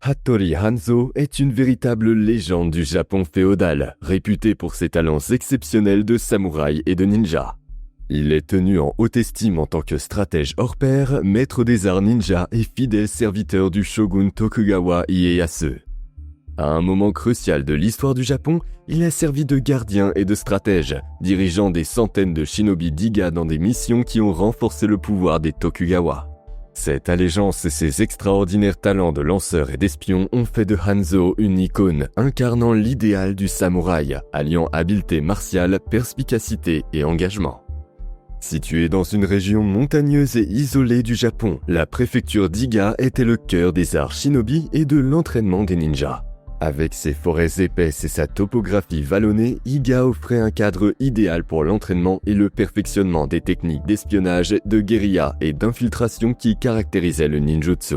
Hattori Hanzo est une véritable légende du Japon féodal, réputé pour ses talents exceptionnels de samouraï et de ninja. Il est tenu en haute estime en tant que stratège hors pair, maître des arts ninja et fidèle serviteur du shogun Tokugawa Ieyasu. À un moment crucial de l'histoire du Japon, il a servi de gardien et de stratège, dirigeant des centaines de shinobi d'Iga dans des missions qui ont renforcé le pouvoir des Tokugawa. Cette allégeance et ses extraordinaires talents de lanceur et d'espion ont fait de Hanzo une icône incarnant l'idéal du samouraï, alliant habileté martiale, perspicacité et engagement. Située dans une région montagneuse et isolée du Japon, la préfecture d'Iga était le cœur des arts shinobi et de l'entraînement des ninjas. Avec ses forêts épaisses et sa topographie vallonnée, Iga offrait un cadre idéal pour l'entraînement et le perfectionnement des techniques d'espionnage, de guérilla et d'infiltration qui caractérisaient le ninjutsu.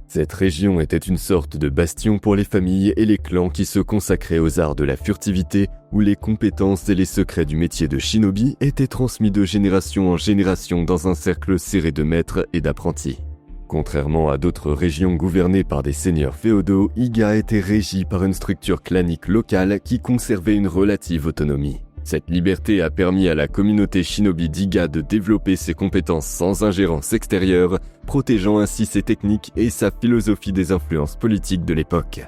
Cette région était une sorte de bastion pour les familles et les clans qui se consacraient aux arts de la furtivité, où les compétences et les secrets du métier de shinobi étaient transmis de génération en génération dans un cercle serré de maîtres et d'apprentis. Contrairement à d'autres régions gouvernées par des seigneurs féodaux, Iga était régie par une structure clanique locale qui conservait une relative autonomie. Cette liberté a permis à la communauté shinobi d'Iga de développer ses compétences sans ingérence extérieure, protégeant ainsi ses techniques et sa philosophie des influences politiques de l'époque.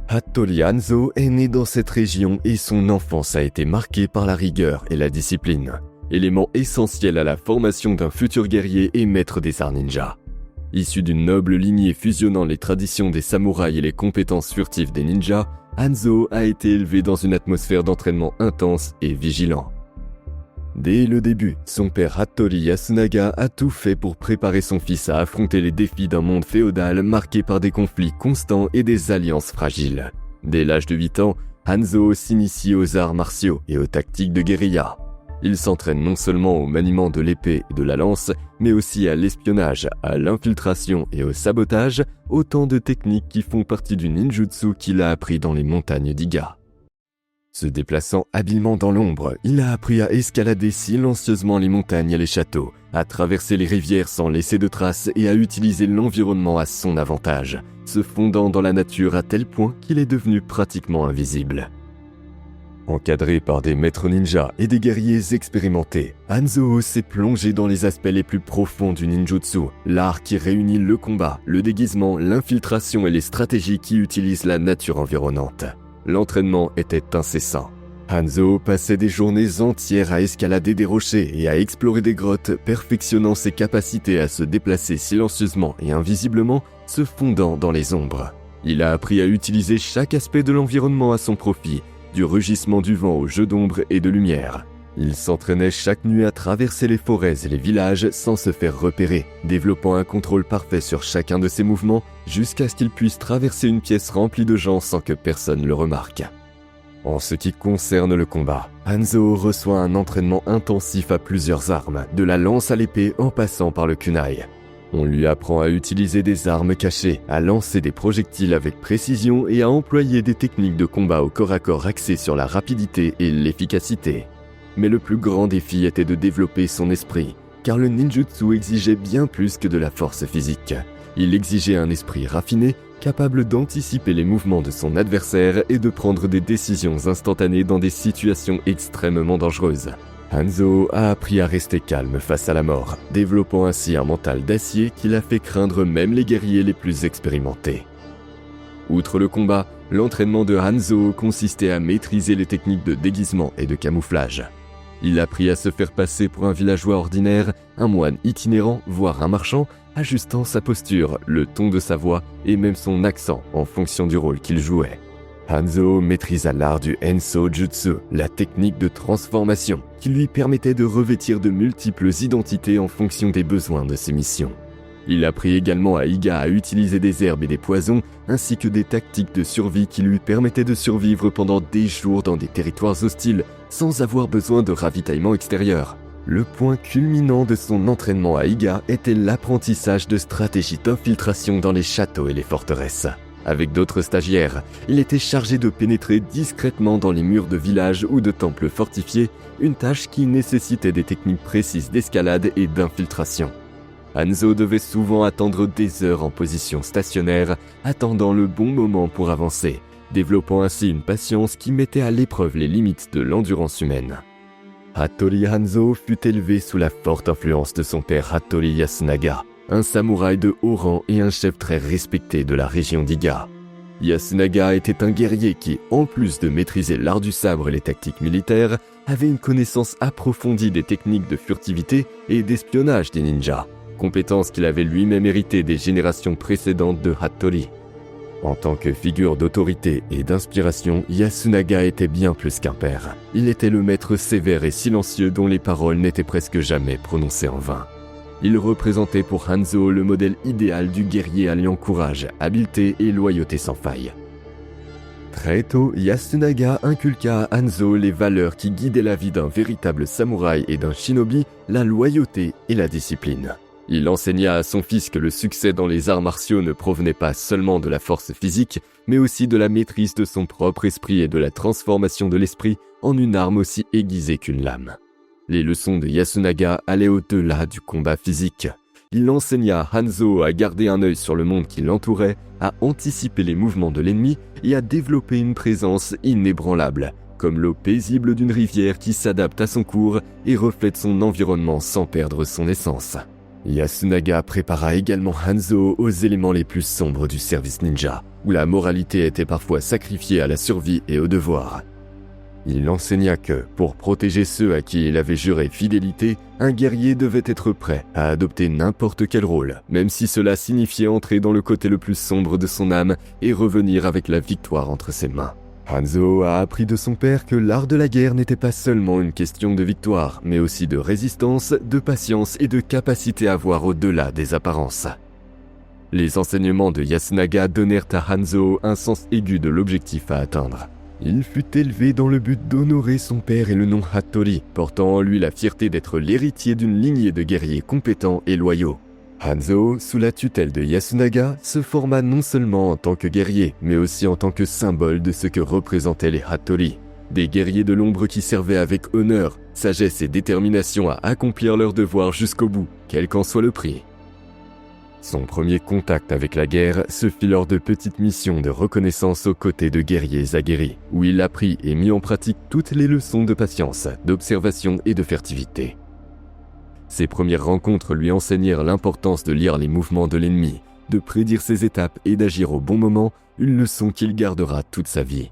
Hattori Hanzo est né dans cette région et son enfance a été marquée par la rigueur et la discipline, élément essentiel à la formation d'un futur guerrier et maître des arts ninja. Issu d'une noble lignée fusionnant les traditions des samouraïs et les compétences furtives des ninjas, Hanzo a été élevé dans une atmosphère d'entraînement intense et vigilant. Dès le début, son père Hattori Yasunaga a tout fait pour préparer son fils à affronter les défis d'un monde féodal marqué par des conflits constants et des alliances fragiles. Dès l'âge de 8 ans, Hanzo s'initie aux arts martiaux et aux tactiques de guérilla. Il s'entraîne non seulement au maniement de l'épée et de la lance, mais aussi à l'espionnage, à l'infiltration et au sabotage, autant de techniques qui font partie du ninjutsu qu'il a appris dans les montagnes d'Iga. Se déplaçant habilement dans l'ombre, il a appris à escalader silencieusement les montagnes et les châteaux, à traverser les rivières sans laisser de traces et à utiliser l'environnement à son avantage, se fondant dans la nature à tel point qu'il est devenu pratiquement invisible. Encadré par des maîtres ninjas et des guerriers expérimentés, Hanzo s'est plongé dans les aspects les plus profonds du ninjutsu, l'art qui réunit le combat, le déguisement, l'infiltration et les stratégies qui utilisent la nature environnante. L'entraînement était incessant. Hanzo passait des journées entières à escalader des rochers et à explorer des grottes, perfectionnant ses capacités à se déplacer silencieusement et invisiblement, se fondant dans les ombres. Il a appris à utiliser chaque aspect de l'environnement à son profit, du rugissement du vent au jeu d'ombre et de lumière. Il s'entraînait chaque nuit à traverser les forêts et les villages sans se faire repérer, développant un contrôle parfait sur chacun de ses mouvements jusqu'à ce qu'il puisse traverser une pièce remplie de gens sans que personne le remarque. En ce qui concerne le combat, Hanzo reçoit un entraînement intensif à plusieurs armes, de la lance à l'épée en passant par le kunai. On lui apprend à utiliser des armes cachées, à lancer des projectiles avec précision et à employer des techniques de combat au corps à corps axées sur la rapidité et l'efficacité. Mais le plus grand défi était de développer son esprit, car le ninjutsu exigeait bien plus que de la force physique. Il exigeait un esprit raffiné, capable d'anticiper les mouvements de son adversaire et de prendre des décisions instantanées dans des situations extrêmement dangereuses. Hanzo a appris à rester calme face à la mort, développant ainsi un mental d'acier qui l'a fait craindre même les guerriers les plus expérimentés. Outre le combat, l'entraînement de Hanzo consistait à maîtriser les techniques de déguisement et de camouflage. Il apprit à se faire passer pour un villageois ordinaire, un moine itinérant, voire un marchand, ajustant sa posture, le ton de sa voix et même son accent en fonction du rôle qu'il jouait. Hanzo maîtrisa l'art du Enso Jutsu, la technique de transformation, qui lui permettait de revêtir de multiples identités en fonction des besoins de ses missions. Il apprit également à Iga à utiliser des herbes et des poisons, ainsi que des tactiques de survie qui lui permettaient de survivre pendant des jours dans des territoires hostiles, sans avoir besoin de ravitaillement extérieur. Le point culminant de son entraînement à Iga était l'apprentissage de stratégies d'infiltration dans les châteaux et les forteresses. Avec d'autres stagiaires, il était chargé de pénétrer discrètement dans les murs de villages ou de temples fortifiés, une tâche qui nécessitait des techniques précises d'escalade et d'infiltration. Hanzo devait souvent attendre des heures en position stationnaire, attendant le bon moment pour avancer, développant ainsi une patience qui mettait à l'épreuve les limites de l'endurance humaine. Hattori Hanzo fut élevé sous la forte influence de son père Hattori Yasunaga, un samouraï de haut rang et un chef très respecté de la région d'Iga. Yasunaga était un guerrier qui, en plus de maîtriser l'art du sabre et les tactiques militaires, avait une connaissance approfondie des techniques de furtivité et d'espionnage des ninjas, compétences qu'il avait lui-même héritées des générations précédentes de Hattori. En tant que figure d'autorité et d'inspiration, Yasunaga était bien plus qu'un père. Il était le maître sévère et silencieux dont les paroles n'étaient presque jamais prononcées en vain. Il représentait pour Hanzo le modèle idéal du guerrier alliant courage, habileté et loyauté sans faille. Très tôt, Yasunaga inculqua à Hanzo les valeurs qui guidaient la vie d'un véritable samouraï et d'un shinobi, la loyauté et la discipline. Il enseigna à son fils que le succès dans les arts martiaux ne provenait pas seulement de la force physique, mais aussi de la maîtrise de son propre esprit et de la transformation de l'esprit en une arme aussi aiguisée qu'une lame. Les leçons de Yasunaga allaient au-delà du combat physique. Il enseigna à Hanzo à garder un œil sur le monde qui l'entourait, à anticiper les mouvements de l'ennemi et à développer une présence inébranlable, comme l'eau paisible d'une rivière qui s'adapte à son cours et reflète son environnement sans perdre son essence. Yasunaga prépara également Hanzo aux éléments les plus sombres du service ninja, où la moralité était parfois sacrifiée à la survie et au devoir. Il enseigna que, pour protéger ceux à qui il avait juré fidélité, un guerrier devait être prêt à adopter n'importe quel rôle, même si cela signifiait entrer dans le côté le plus sombre de son âme et revenir avec la victoire entre ses mains. Hanzo a appris de son père que l'art de la guerre n'était pas seulement une question de victoire, mais aussi de résistance, de patience et de capacité à voir au-delà des apparences. Les enseignements de Yasunaga donnèrent à Hanzo un sens aigu de l'objectif à atteindre. Il fut élevé dans le but d'honorer son père et le nom Hattori, portant en lui la fierté d'être l'héritier d'une lignée de guerriers compétents et loyaux. Hanzo, sous la tutelle de Yasunaga, se forma non seulement en tant que guerrier, mais aussi en tant que symbole de ce que représentaient les Hattori. Des guerriers de l'ombre qui servaient avec honneur, sagesse et détermination à accomplir leur devoir jusqu'au bout, quel qu'en soit le prix. Son premier contact avec la guerre se fit lors de petites missions de reconnaissance aux côtés de guerriers aguerris, où il apprit et mit en pratique toutes les leçons de patience, d'observation et de furtivité. Ses premières rencontres lui enseignèrent l'importance de lire les mouvements de l'ennemi, de prédire ses étapes et d'agir au bon moment, une leçon qu'il gardera toute sa vie.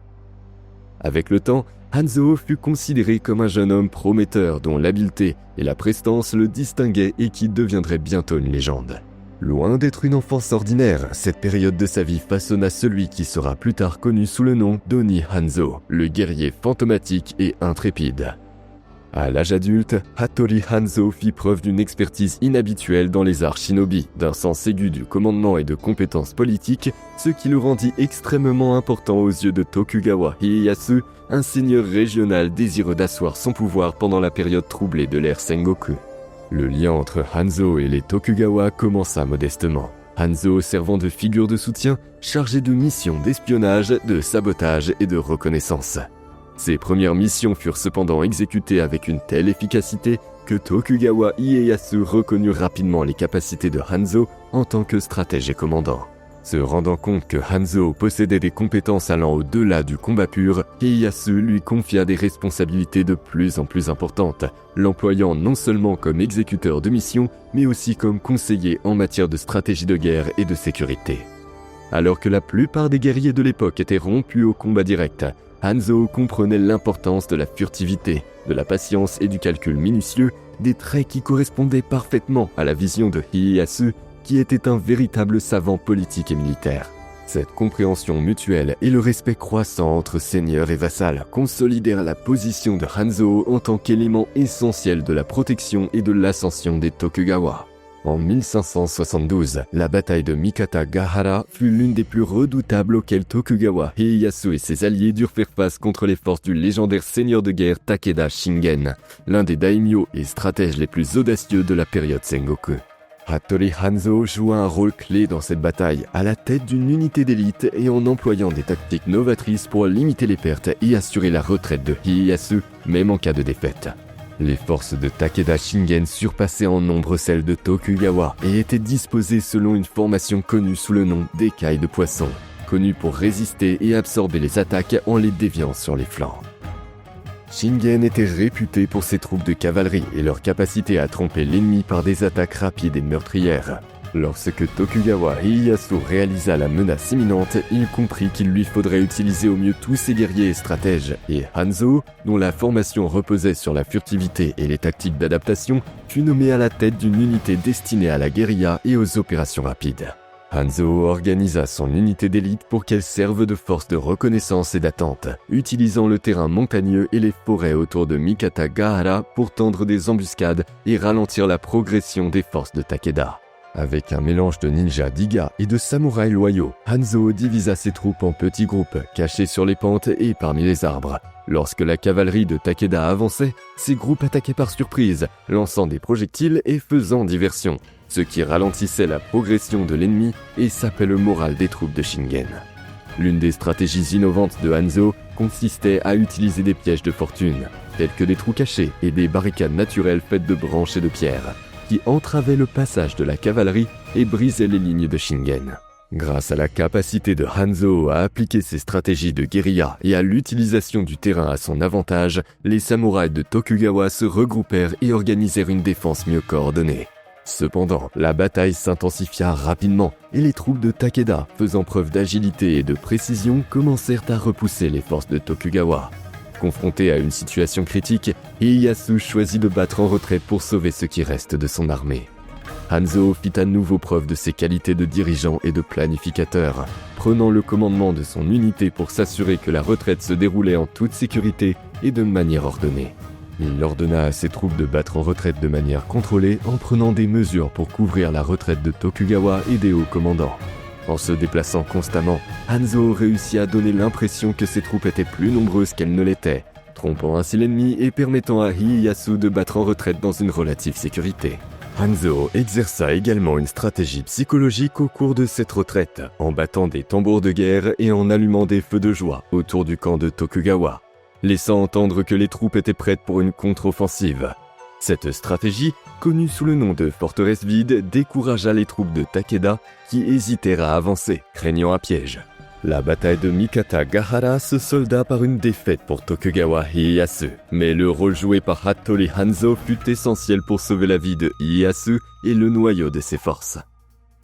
Avec le temps, Hanzo fut considéré comme un jeune homme prometteur dont l'habileté et la prestance le distinguaient et qui deviendrait bientôt une légende. Loin d'être une enfance ordinaire, cette période de sa vie façonna celui qui sera plus tard connu sous le nom d'Oni Hanzo, le guerrier fantomatique et intrépide. À l'âge adulte, Hattori Hanzo fit preuve d'une expertise inhabituelle dans les arts shinobi, d'un sens aigu du commandement et de compétences politiques, ce qui le rendit extrêmement important aux yeux de Tokugawa Ieyasu, un seigneur régional désireux d'asseoir son pouvoir pendant la période troublée de l'ère Sengoku. Le lien entre Hanzo et les Tokugawa commença modestement. Hanzo servant de figure de soutien, chargé de missions d'espionnage, de sabotage et de reconnaissance. Ses premières missions furent cependant exécutées avec une telle efficacité que Tokugawa Ieyasu reconnut rapidement les capacités de Hanzo en tant que stratège et commandant. Se rendant compte que Hanzo possédait des compétences allant au-delà du combat pur, Ieyasu lui confia des responsabilités de plus en plus importantes, l'employant non seulement comme exécuteur de missions, mais aussi comme conseiller en matière de stratégie de guerre et de sécurité. Alors que la plupart des guerriers de l'époque étaient rompus au combat direct, Hanzo comprenait l'importance de la furtivité, de la patience et du calcul minutieux, des traits qui correspondaient parfaitement à la vision de Ieyasu, qui était un véritable savant politique et militaire. Cette compréhension mutuelle et le respect croissant entre seigneur et vassal consolidèrent la position de Hanzo en tant qu'élément essentiel de la protection et de l'ascension des Tokugawa. En 1572, la bataille de Mikata-Gahara fut l'une des plus redoutables auxquelles Tokugawa Ieyasu et ses alliés durent faire face contre les forces du légendaire seigneur de guerre Takeda Shingen, l'un des daimyo et stratèges les plus audacieux de la période Sengoku. Hattori Hanzo joua un rôle clé dans cette bataille, à la tête d'une unité d'élite et en employant des tactiques novatrices pour limiter les pertes et assurer la retraite de Ieyasu, même en cas de défaite. Les forces de Takeda Shingen surpassaient en nombre celles de Tokugawa et étaient disposées selon une formation connue sous le nom d'écailles de poisson, connue pour résister et absorber les attaques en les déviant sur les flancs. Shingen était réputé pour ses troupes de cavalerie et leur capacité à tromper l'ennemi par des attaques rapides et meurtrières. Lorsque Tokugawa Ieyasu réalisa la menace imminente, il comprit qu'il lui faudrait utiliser au mieux tous ses guerriers et stratèges, et Hanzo, dont la formation reposait sur la furtivité et les tactiques d'adaptation, fut nommé à la tête d'une unité destinée à la guérilla et aux opérations rapides. Hanzo organisa son unité d'élite pour qu'elle serve de force de reconnaissance et d'attente, utilisant le terrain montagneux et les forêts autour de Mikatagahara pour tendre des embuscades et ralentir la progression des forces de Takeda. Avec un mélange de ninjas d'Iga et de samouraïs loyaux, Hanzo divisa ses troupes en petits groupes, cachés sur les pentes et parmi les arbres. Lorsque la cavalerie de Takeda avançait, ces groupes attaquaient par surprise, lançant des projectiles et faisant diversion, ce qui ralentissait la progression de l'ennemi et sapait le moral des troupes de Shingen. L'une des stratégies innovantes de Hanzo consistait à utiliser des pièges de fortune, tels que des trous cachés et des barricades naturelles faites de branches et de pierres, qui entravait le passage de la cavalerie et brisait les lignes de Shingen. Grâce à la capacité de Hanzo à appliquer ses stratégies de guérilla et à l'utilisation du terrain à son avantage, les samouraïs de Tokugawa se regroupèrent et organisèrent une défense mieux coordonnée. Cependant, la bataille s'intensifia rapidement et les troupes de Takeda, faisant preuve d'agilité et de précision, commencèrent à repousser les forces de Tokugawa. Confronté à une situation critique, Ieyasu choisit de battre en retrait pour sauver ce qui reste de son armée. Hanzo fit à nouveau preuve de ses qualités de dirigeant et de planificateur, prenant le commandement de son unité pour s'assurer que la retraite se déroulait en toute sécurité et de manière ordonnée. Il ordonna à ses troupes de battre en retraite de manière contrôlée en prenant des mesures pour couvrir la retraite de Tokugawa et des hauts commandants. En se déplaçant constamment, Hanzo réussit à donner l'impression que ses troupes étaient plus nombreuses qu'elles ne l'étaient, trompant ainsi l'ennemi et permettant à Ieyasu de battre en retraite dans une relative sécurité. Hanzo exerça également une stratégie psychologique au cours de cette retraite, en battant des tambours de guerre et en allumant des feux de joie autour du camp de Tokugawa, laissant entendre que les troupes étaient prêtes pour une contre-offensive. Cette stratégie, connue sous le nom de forteresse vide, découragea les troupes de Takeda qui hésitèrent à avancer, craignant un piège. La bataille de Mikatagahara se solda par une défaite pour Tokugawa Ieyasu, mais le rôle joué par Hattori Hanzo fut essentiel pour sauver la vie de Ieyasu et le noyau de ses forces.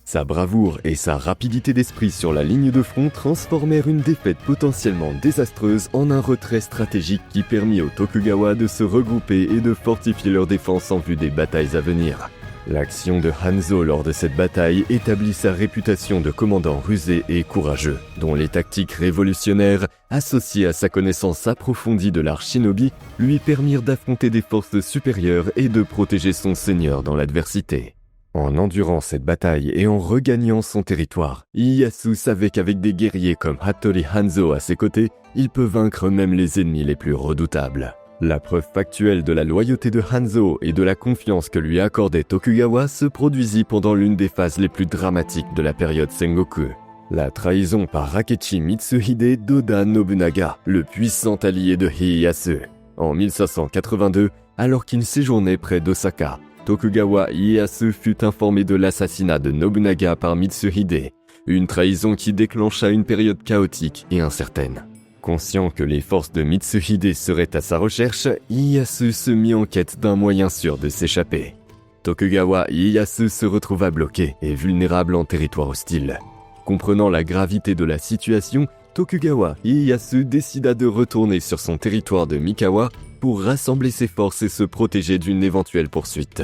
Sa bravoure et sa rapidité d'esprit sur la ligne de front transformèrent une défaite potentiellement désastreuse en un retrait stratégique qui permit aux Tokugawa de se regrouper et de fortifier leur défense en vue des batailles à venir. L'action de Hanzo lors de cette bataille établit sa réputation de commandant rusé et courageux, dont les tactiques révolutionnaires, associées à sa connaissance approfondie de l'art shinobi, lui permirent d'affronter des forces supérieures et de protéger son seigneur dans l'adversité. En endurant cette bataille et en regagnant son territoire, Ieyasu savait qu'avec des guerriers comme Hattori Hanzo à ses côtés, il peut vaincre même les ennemis les plus redoutables. La preuve factuelle de la loyauté de Hanzo et de la confiance que lui accordait Tokugawa se produisit pendant l'une des phases les plus dramatiques de la période Sengoku. La trahison par Akechi Mitsuhide d'Oda Nobunaga, le puissant allié de Ieyasu. En 1582, alors qu'il séjournait près d'Osaka, Tokugawa Ieyasu fut informé de l'assassinat de Nobunaga par Mitsuhide, une trahison qui déclencha une période chaotique et incertaine. Conscient que les forces de Mitsuhide seraient à sa recherche, Ieyasu se mit en quête d'un moyen sûr de s'échapper. Tokugawa Ieyasu se retrouva bloqué et vulnérable en territoire hostile. Comprenant la gravité de la situation, Tokugawa Ieyasu décida de retourner sur son territoire de Mikawa pour rassembler ses forces et se protéger d'une éventuelle poursuite.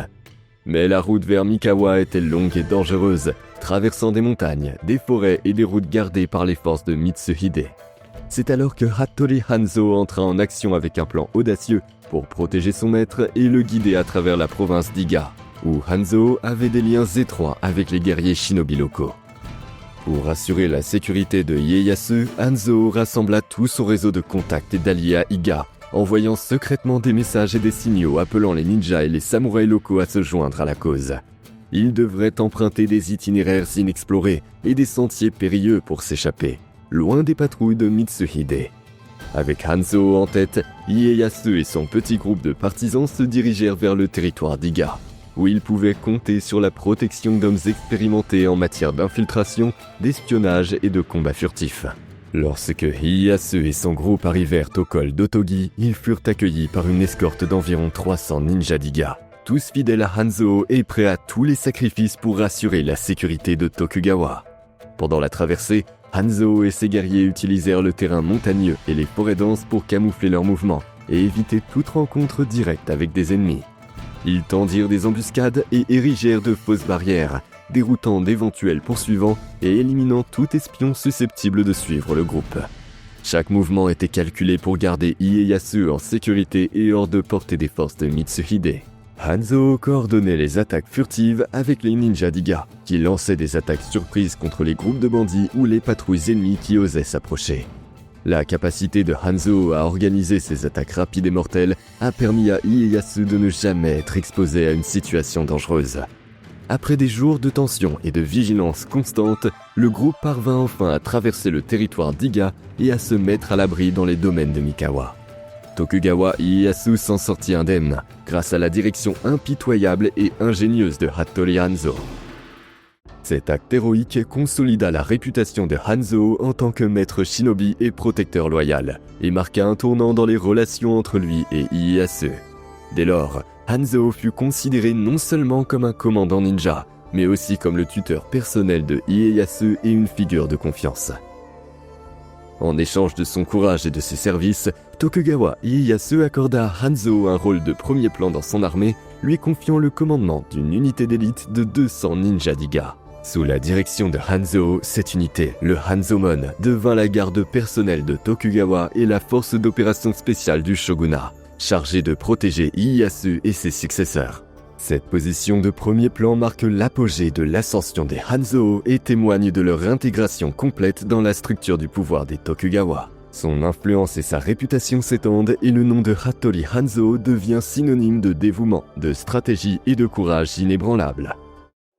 Mais la route vers Mikawa était longue et dangereuse, traversant des montagnes, des forêts et des routes gardées par les forces de Mitsuhide. C'est alors que Hattori Hanzo entra en action avec un plan audacieux pour protéger son maître et le guider à travers la province d'Iga, où Hanzo avait des liens étroits avec les guerriers shinobi locaux. Pour assurer la sécurité de Ieyasu, Hanzo rassembla tout son réseau de contacts et d'alliés à Iga, envoyant secrètement des messages et des signaux appelant les ninjas et les samouraïs locaux à se joindre à la cause. Il devrait emprunter des itinéraires inexplorés et des sentiers périlleux pour s'échapper, loin des patrouilles de Mitsuhide. Avec Hanzo en tête, Ieyasu et son petit groupe de partisans se dirigèrent vers le territoire d'Iga, où ils pouvaient compter sur la protection d'hommes expérimentés en matière d'infiltration, d'espionnage et de combat furtif. Lorsque Ieyasu et son groupe arrivèrent au col d'Otogi, ils furent accueillis par une escorte d'environ 300 ninjas d'Iga, tous fidèles à Hanzo et prêts à tous les sacrifices pour assurer la sécurité de Tokugawa. Pendant la traversée, Hanzo et ses guerriers utilisèrent le terrain montagneux et les forêts denses pour camoufler leurs mouvements et éviter toute rencontre directe avec des ennemis. Ils tendirent des embuscades et érigèrent de fausses barrières, déroutant d'éventuels poursuivants et éliminant tout espion susceptible de suivre le groupe. Chaque mouvement était calculé pour garder Ieyasu en sécurité et hors de portée des forces de Mitsuhide. Hanzo coordonnait les attaques furtives avec les ninjas d'Iga, qui lançaient des attaques surprises contre les groupes de bandits ou les patrouilles ennemies qui osaient s'approcher. La capacité de Hanzo à organiser ces attaques rapides et mortelles a permis à Ieyasu de ne jamais être exposé à une situation dangereuse. Après des jours de tension et de vigilance constante, le groupe parvint enfin à traverser le territoire d'Iga et à se mettre à l'abri dans les domaines de Mikawa. Tokugawa Ieyasu s'en sortit indemne, grâce à la direction impitoyable et ingénieuse de Hattori Hanzo. Cet acte héroïque consolida la réputation de Hanzo en tant que maître shinobi et protecteur loyal, et marqua un tournant dans les relations entre lui et Ieyasu. Dès lors, Hanzo fut considéré non seulement comme un commandant ninja, mais aussi comme le tuteur personnel de Ieyasu et une figure de confiance. En échange de son courage et de ses services, Tokugawa Ieyasu accorda à Hanzo un rôle de premier plan dans son armée, lui confiant le commandement d'une unité d'élite de 200 ninjas d'Iga. Sous la direction de Hanzo, cette unité, le Hanzomon, devint la garde personnelle de Tokugawa et la force d'opération spéciale du shogunat, chargée de protéger Ieyasu et ses successeurs. Cette position de premier plan marque l'apogée de l'ascension des Hanzo et témoigne de leur intégration complète dans la structure du pouvoir des Tokugawa. Son influence et sa réputation s'étendent et le nom de Hattori Hanzo devient synonyme de dévouement, de stratégie et de courage inébranlable.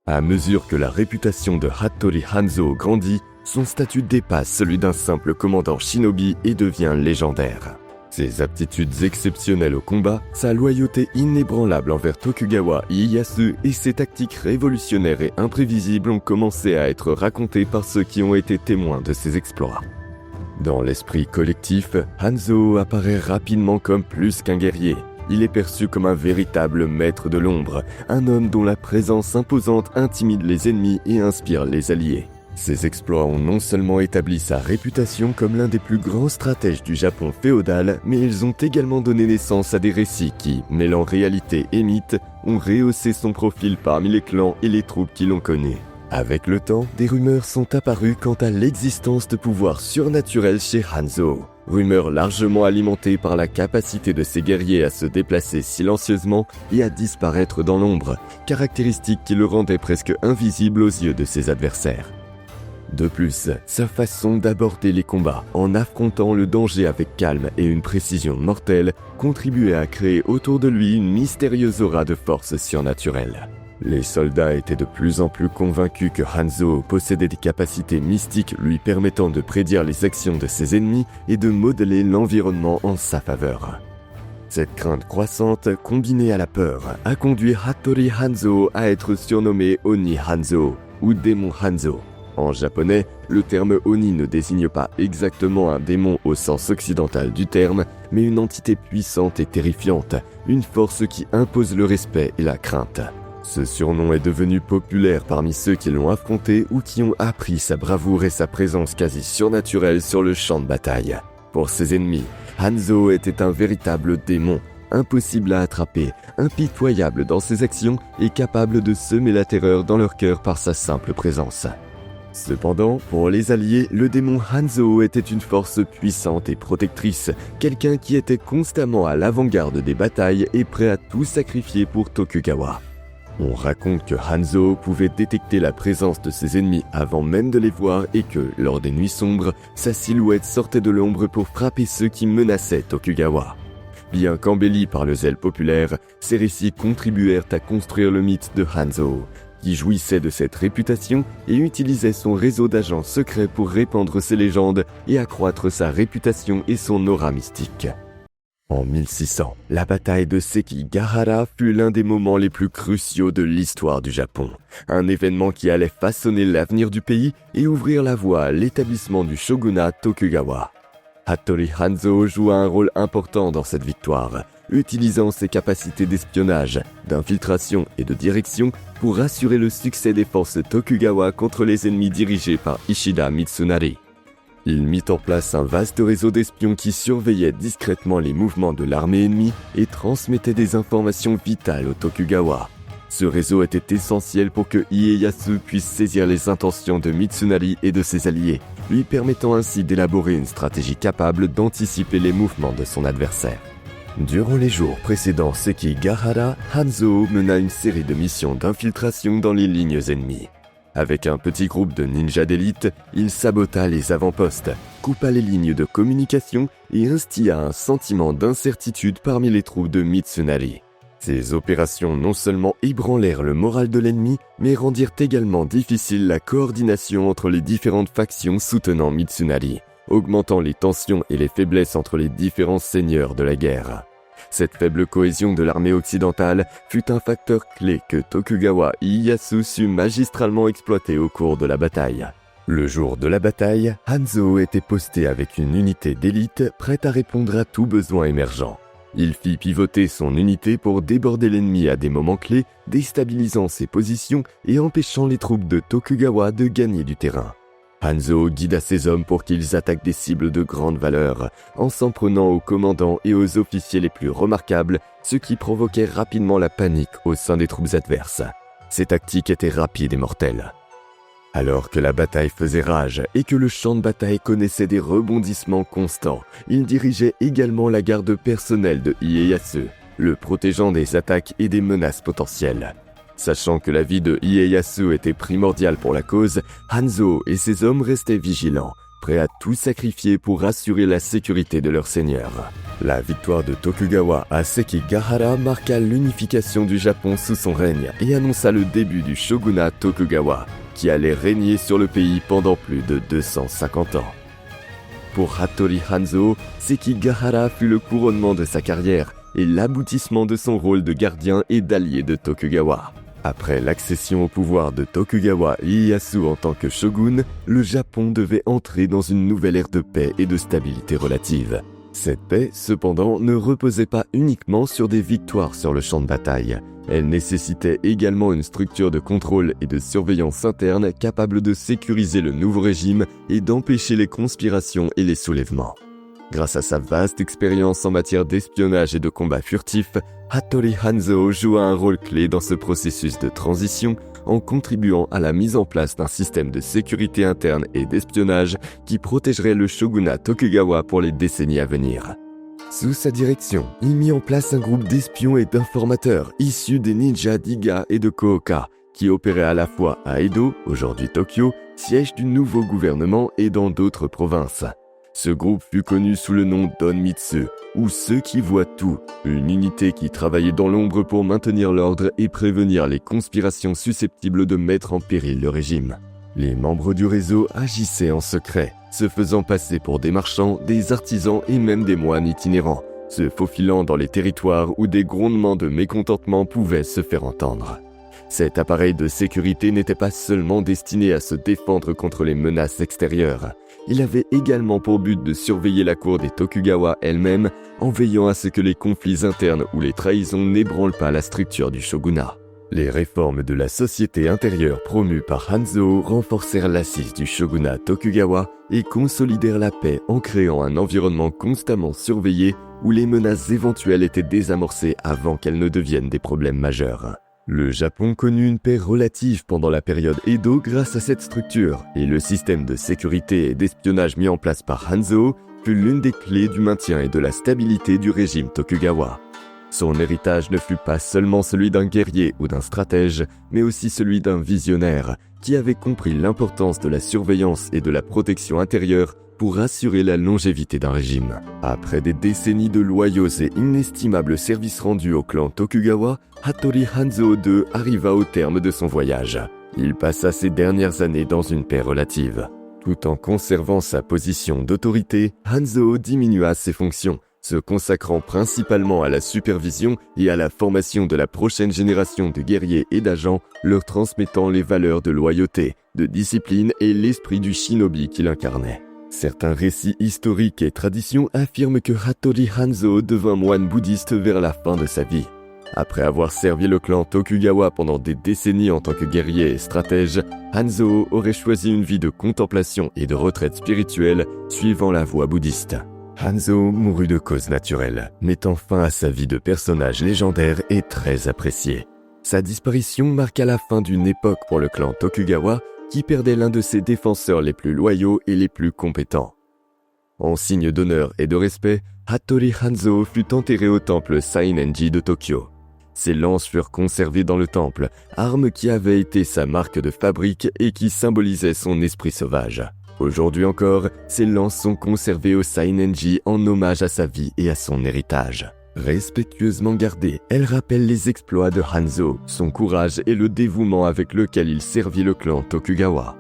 À mesure que la réputation de Hattori Hanzo grandit, son statut dépasse celui d'un simple commandant shinobi et devient légendaire. Ses aptitudes exceptionnelles au combat, sa loyauté inébranlable envers Tokugawa Ieyasu et ses tactiques révolutionnaires et imprévisibles ont commencé à être racontées par ceux qui ont été témoins de ses exploits. Dans l'esprit collectif, Hanzo apparaît rapidement comme plus qu'un guerrier. Il est perçu comme un véritable maître de l'ombre, un homme dont la présence imposante intimide les ennemis et inspire les alliés. Ses exploits ont non seulement établi sa réputation comme l'un des plus grands stratèges du Japon féodal, mais ils ont également donné naissance à des récits qui, mêlant réalité et mythe, ont rehaussé son profil parmi les clans et les troupes qui l'ont connu. Avec le temps, des rumeurs sont apparues quant à l'existence de pouvoirs surnaturels chez Hanzo. Rumeurs largement alimentées par la capacité de ses guerriers à se déplacer silencieusement et à disparaître dans l'ombre, caractéristique qui le rendait presque invisible aux yeux de ses adversaires. De plus, sa façon d'aborder les combats en affrontant le danger avec calme et une précision mortelle contribuait à créer autour de lui une mystérieuse aura de force surnaturelle. Les soldats étaient de plus en plus convaincus que Hanzo possédait des capacités mystiques lui permettant de prédire les actions de ses ennemis et de modeler l'environnement en sa faveur. Cette crainte croissante, combinée à la peur, a conduit Hattori Hanzo à être surnommé Oni Hanzo ou démon Hanzo. En japonais, le terme Oni ne désigne pas exactement un démon au sens occidental du terme, mais une entité puissante et terrifiante, une force qui impose le respect et la crainte. Ce surnom est devenu populaire parmi ceux qui l'ont affronté ou qui ont appris sa bravoure et sa présence quasi surnaturelle sur le champ de bataille. Pour ses ennemis, Hanzo était un véritable démon, impossible à attraper, impitoyable dans ses actions et capable de semer la terreur dans leur cœur par sa simple présence. Cependant, pour les alliés, le démon Hanzo était une force puissante et protectrice, quelqu'un qui était constamment à l'avant-garde des batailles et prêt à tout sacrifier pour Tokugawa. On raconte que Hanzo pouvait détecter la présence de ses ennemis avant même de les voir et que, lors des nuits sombres, sa silhouette sortait de l'ombre pour frapper ceux qui menaçaient Tokugawa. Bien qu'embellis par le zèle populaire, ces récits contribuèrent à construire le mythe de Hanzo, qui jouissait de cette réputation et utilisait son réseau d'agents secrets pour répandre ses légendes et accroître sa réputation et son aura mystique. En 1600, la bataille de Sekigahara fut l'un des moments les plus cruciaux de l'histoire du Japon, un événement qui allait façonner l'avenir du pays et ouvrir la voie à l'établissement du shogunat Tokugawa. Hattori Hanzo joua un rôle important dans cette victoire, utilisant ses capacités d'espionnage, d'infiltration et de direction pour assurer le succès des forces Tokugawa contre les ennemis dirigés par Ishida Mitsunari. Il mit en place un vaste réseau d'espions qui surveillait discrètement les mouvements de l'armée ennemie et transmettait des informations vitales au Tokugawa. Ce réseau était essentiel pour que Ieyasu puisse saisir les intentions de Mitsunari et de ses alliés, lui permettant ainsi d'élaborer une stratégie capable d'anticiper les mouvements de son adversaire. Durant les jours précédant Sekigahara, Hanzo mena une série de missions d'infiltration dans les lignes ennemies. Avec un petit groupe de ninjas d'élite, il sabota les avant-postes, coupa les lignes de communication et instilla un sentiment d'incertitude parmi les troupes de Mitsunari. Ces opérations non seulement ébranlèrent le moral de l'ennemi, mais rendirent également difficile la coordination entre les différentes factions soutenant Mitsunari, augmentant les tensions et les faiblesses entre les différents seigneurs de la guerre. Cette faible cohésion de l'armée occidentale fut un facteur clé que Tokugawa Ieyasu sut magistralement exploiter au cours de la bataille. Le jour de la bataille, Hanzo était posté avec une unité d'élite prête à répondre à tout besoin émergent. Il fit pivoter son unité pour déborder l'ennemi à des moments clés, déstabilisant ses positions et empêchant les troupes de Tokugawa de gagner du terrain. Hanzo guida ses hommes pour qu'ils attaquent des cibles de grande valeur, en s'en prenant aux commandants et aux officiers les plus remarquables, ce qui provoquait rapidement la panique au sein des troupes adverses. Ces tactiques étaient rapides et mortelles. Alors que la bataille faisait rage et que le champ de bataille connaissait des rebondissements constants, il dirigeait également la garde personnelle de Ieyasu, le protégeant des attaques et des menaces potentielles. Sachant que la vie de Ieyasu était primordiale pour la cause, Hanzo et ses hommes restaient vigilants, prêts à tout sacrifier pour assurer la sécurité de leur seigneur. La victoire de Tokugawa à Sekigahara marqua l'unification du Japon sous son règne et annonça le début du shogunat Tokugawa, qui allait régner sur le pays pendant plus de 250 ans. Pour Hattori Hanzo, Sekigahara fut le couronnement de sa carrière et l'aboutissement de son rôle de gardien et d'allié de Tokugawa. Après l'accession au pouvoir de Tokugawa Ieyasu en tant que shogun, le Japon devait entrer dans une nouvelle ère de paix et de stabilité relative. Cette paix, cependant, ne reposait pas uniquement sur des victoires sur le champ de bataille. Elle nécessitait également une structure de contrôle et de surveillance interne capable de sécuriser le nouveau régime et d'empêcher les conspirations et les soulèvements. Grâce à sa vaste expérience en matière d'espionnage et de combat furtif, Hattori Hanzo joua un rôle clé dans ce processus de transition en contribuant à la mise en place d'un système de sécurité interne et d'espionnage qui protégerait le shogunat Tokugawa pour les décennies à venir. Sous sa direction, il mit en place un groupe d'espions et d'informateurs issus des ninjas d'Iga et de Kooka, qui opéraient à la fois à Edo, aujourd'hui Tokyo, siège du nouveau gouvernement, et dans d'autres provinces. Ce groupe fut connu sous le nom d'Onmitsu, ou ceux qui voient tout, une unité qui travaillait dans l'ombre pour maintenir l'ordre et prévenir les conspirations susceptibles de mettre en péril le régime. Les membres du réseau agissaient en secret, se faisant passer pour des marchands, des artisans et même des moines itinérants, se faufilant dans les territoires où des grondements de mécontentement pouvaient se faire entendre. Cet appareil de sécurité n'était pas seulement destiné à se défendre contre les menaces extérieures. Il avait également pour but de surveiller la cour des Tokugawa elle-même en veillant à ce que les conflits internes ou les trahisons n'ébranlent pas la structure du shogunat. Les réformes de la société intérieure promues par Hanzo renforcèrent l'assise du shogunat Tokugawa et consolidèrent la paix en créant un environnement constamment surveillé où les menaces éventuelles étaient désamorcées avant qu'elles ne deviennent des problèmes majeurs. Le Japon connut une paix relative pendant la période Edo grâce à cette structure, et le système de sécurité et d'espionnage mis en place par Hanzo fut l'une des clés du maintien et de la stabilité du régime Tokugawa. Son héritage ne fut pas seulement celui d'un guerrier ou d'un stratège, mais aussi celui d'un visionnaire qui avait compris l'importance de la surveillance et de la protection intérieure pour assurer la longévité d'un régime. Après des décennies de loyaux et inestimables services rendus au clan Tokugawa, Hattori Hanzo II arriva au terme de son voyage. Il passa ses dernières années dans une paix relative. Tout en conservant sa position d'autorité, Hanzo diminua ses fonctions, se consacrant principalement à la supervision et à la formation de la prochaine génération de guerriers et d'agents, leur transmettant les valeurs de loyauté, de discipline et l'esprit du shinobi qu'il incarnait. Certains récits historiques et traditions affirment que Hattori Hanzo devint moine bouddhiste vers la fin de sa vie. Après avoir servi le clan Tokugawa pendant des décennies en tant que guerrier et stratège, Hanzo aurait choisi une vie de contemplation et de retraite spirituelle suivant la voie bouddhiste. Hanzo mourut de cause naturelle, mettant fin à sa vie de personnage légendaire et très apprécié. Sa disparition marqua la fin d'une époque pour le clan Tokugawa qui perdait l'un de ses défenseurs les plus loyaux et les plus compétents. En signe d'honneur et de respect, Hattori Hanzo fut enterré au temple Sainenji de Tokyo. Ses lances furent conservées dans le temple, arme qui avait été sa marque de fabrique et qui symbolisait son esprit sauvage. Aujourd'hui encore, ces lances sont conservées au Sainenji en hommage à sa vie et à son héritage. Respectueusement gardées, elles rappellent les exploits de Hanzo, son courage et le dévouement avec lequel il servit le clan Tokugawa.